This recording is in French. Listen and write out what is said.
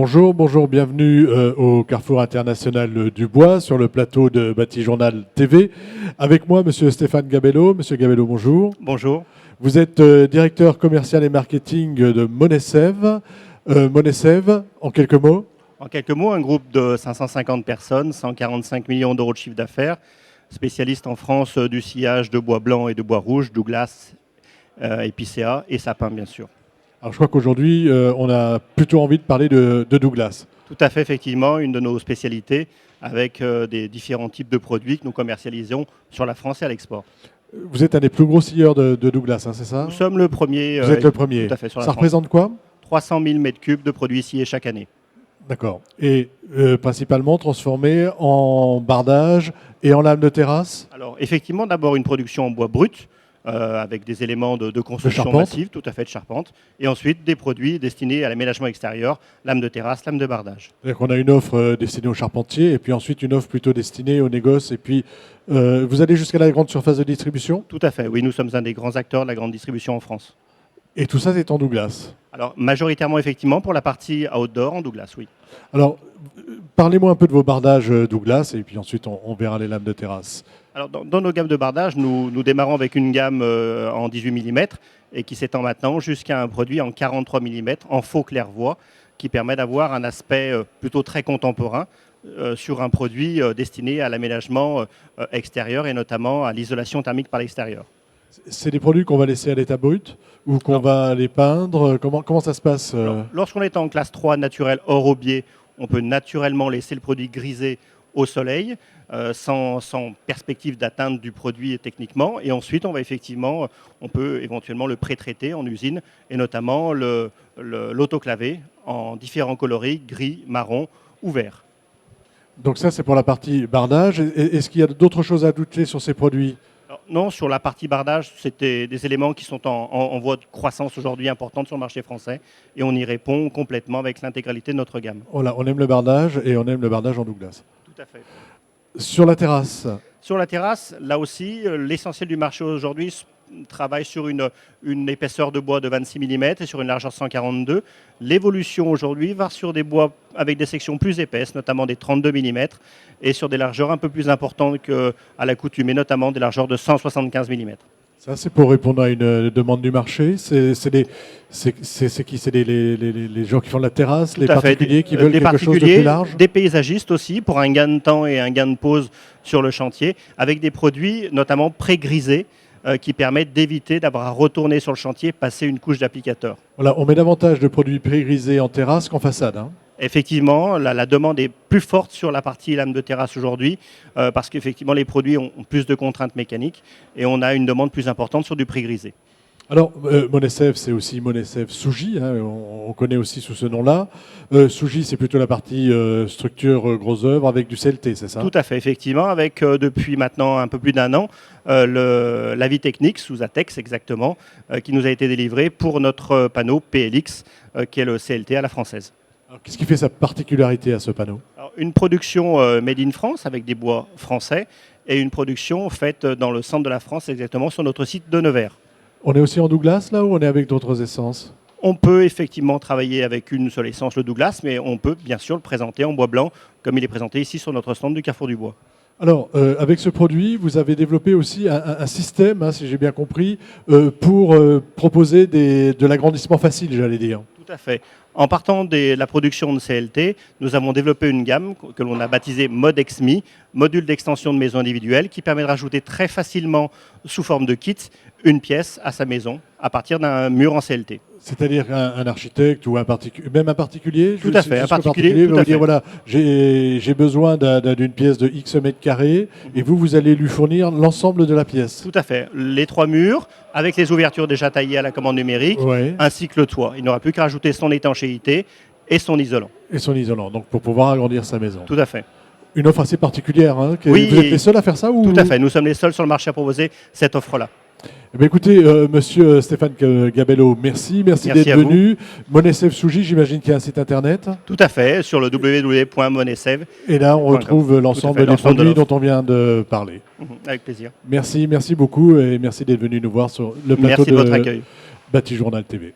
Bonjour, bonjour, bienvenue au Carrefour International du Bois sur le plateau de Batijournal TV. Avec moi, Monsieur Stéphane Gabello. Monsieur Gabello, bonjour. Bonjour. Vous êtes directeur commercial et marketing de Monesev. Monesev, en quelques mots? En quelques mots, un groupe de 550 personnes, 145 millions d'euros de chiffre d'affaires, spécialiste en France du sciage de bois blanc et de bois rouge, Douglas, épicéa et sapin bien sûr. Alors je crois qu'aujourd'hui, on a plutôt envie de parler de Douglas. Tout à fait, effectivement, une de nos spécialités avec des différents types de produits que nous commercialisons sur la France et à l'export. Vous êtes un des plus gros scieurs de Douglas, hein, c'est ça? Nous sommes le premier. Vous êtes le premier. Tout à fait, sur la Ça France. représente quoi? 300 000 m3 de produits sciés chaque année. D'accord. Et principalement transformé en bardage et en lame de terrasse? Alors, effectivement, d'abord une production en bois brut, avec des éléments de construction charpente. massive, tout à fait de charpente, et ensuite des produits destinés à l'aménagement extérieur, lame de terrasse, lame de bardage. C'est-à-dire qu'on a une offre destinée aux charpentiers et puis ensuite une offre plutôt destinée aux négoces. Et puis, vous allez jusqu'à la grande surface de distribution? Tout à fait, oui, nous sommes un des grands acteurs de la grande distribution en France. Et tout ça, c'est en Douglas. Alors, majoritairement, effectivement, pour la partie outdoor en Douglas, oui. Alors, parlez-moi un peu de vos bardages Douglas et puis ensuite on verra les lames de terrasse. Alors, dans nos gammes de bardage, nous démarrons avec une gamme en 18 mm et qui s'étend maintenant jusqu'à un produit en 43 mm en faux clairvoie qui permet d'avoir un aspect plutôt très contemporain sur un produit destiné à l'aménagement extérieur et notamment à l'isolation thermique par l'extérieur. C'est des produits qu'on va laisser à l'état brut ou qu'on va les peindre? Comment ça se passe Lorsqu'on est en classe 3 naturel hors aubier, on peut naturellement laisser le produit grisé au soleil sans perspective d'atteinte du produit techniquement. Et ensuite, on peut éventuellement le pré-traiter en usine et notamment l'autoclaver en différents coloris, gris, marron ou vert. Donc ça, c'est pour la partie bardage. Est-ce qu'il y a d'autres choses à ajouter sur ces produits? Alors, non, sur la partie bardage, c'était des éléments qui sont en voie de croissance aujourd'hui importante sur le marché français et on y répond complètement avec l'intégralité de notre gamme. Voilà, on aime le bardage et on aime le bardage en Douglas. Tout à fait. Sur la terrasse? Sur la terrasse, là aussi, l'essentiel du marché aujourd'hui travaille sur une épaisseur de bois de 26 mm et sur une largeur 142. L'évolution aujourd'hui va sur des bois avec des sections plus épaisses, notamment des 32 mm, et sur des largeurs un peu plus importantes qu'à l'accoutumée, notamment des largeurs de 175 mm. Ça, c'est pour répondre à une demande du marché. C'est qui? C'est les gens qui font de la terrasse, Tout les à fait. particuliers qui veulent Des quelque chose de plus large? des paysagistes aussi, pour un gain de temps et un gain de pause sur le chantier, avec des produits notamment pré-grisés qui permettent d'éviter d'avoir à retourner sur le chantier, passer une couche d'applicateur. Voilà, on met davantage de produits pré-grisés en terrasse qu'en façade, hein. Effectivement, la demande est plus forte sur la partie lame de terrasse aujourd'hui parce qu'effectivement les produits ont plus de contraintes mécaniques et on a une demande plus importante sur du pré-grisé. Alors, Monesev, c'est aussi Monesev Sougy, hein, on connaît aussi sous ce nom-là. Sougy, c'est plutôt la partie structure gros œuvre avec du CLT, c'est ça? Tout à fait, effectivement, avec depuis maintenant un peu plus d'un an, l'avis technique sous ATEX exactement, qui nous a été délivré pour notre panneau PLX, qui est le CLT à la française. Qu'est-ce qui fait sa particularité à ce panneau? Alors, une production made in France avec des bois français et une production faite dans le centre de la France, exactement sur notre site de Nevers. On est aussi en Douglas là ou on est avec d'autres essences? On peut effectivement travailler avec une seule essence, le Douglas, mais on peut bien sûr le présenter en bois blanc, comme il est présenté ici sur notre stand du Carrefour du Bois. Alors, avec ce produit, vous avez développé aussi un système, hein, si j'ai bien compris, pour proposer de l'agrandissement facile, j'allais dire. Tout à fait. En partant de la production de CLT, nous avons développé une gamme que l'on a baptisée ModExMi, module d'extension de maison individuelle, qui permet de rajouter très facilement, sous forme de kit, une pièce à sa maison à partir d'un mur en CLT. C'est-à-dire un architecte ou même un particulier? Tout à fait, un particulier va vous dire, voilà, j'ai besoin d'une pièce de X mètres carrés et vous allez lui fournir l'ensemble de la pièce. Tout à fait. Les 3 murs, avec les ouvertures déjà taillées à la commande numérique, ouais, ainsi que le toit. Il n'aura plus qu'à rajouter son étanchéité et son isolant. Et son isolant, donc pour pouvoir agrandir sa maison. Tout à fait. Une offre assez particulière, hein, Oui, vous êtes les seuls à faire ça ou... Tout à fait, nous sommes les seuls sur le marché à proposer cette offre-là. Eh bien, écoutez, monsieur Stéphane Gabello, merci d'être venu. Monesev Sougy, j'imagine qu'il y a un site internet. Tout à fait, sur le www.monesev. Et là, on retrouve l'ensemble des produits dont on vient de parler. Avec plaisir. Merci beaucoup et merci d'être venu nous voir sur le plateau de votre accueil. Batijournal TV.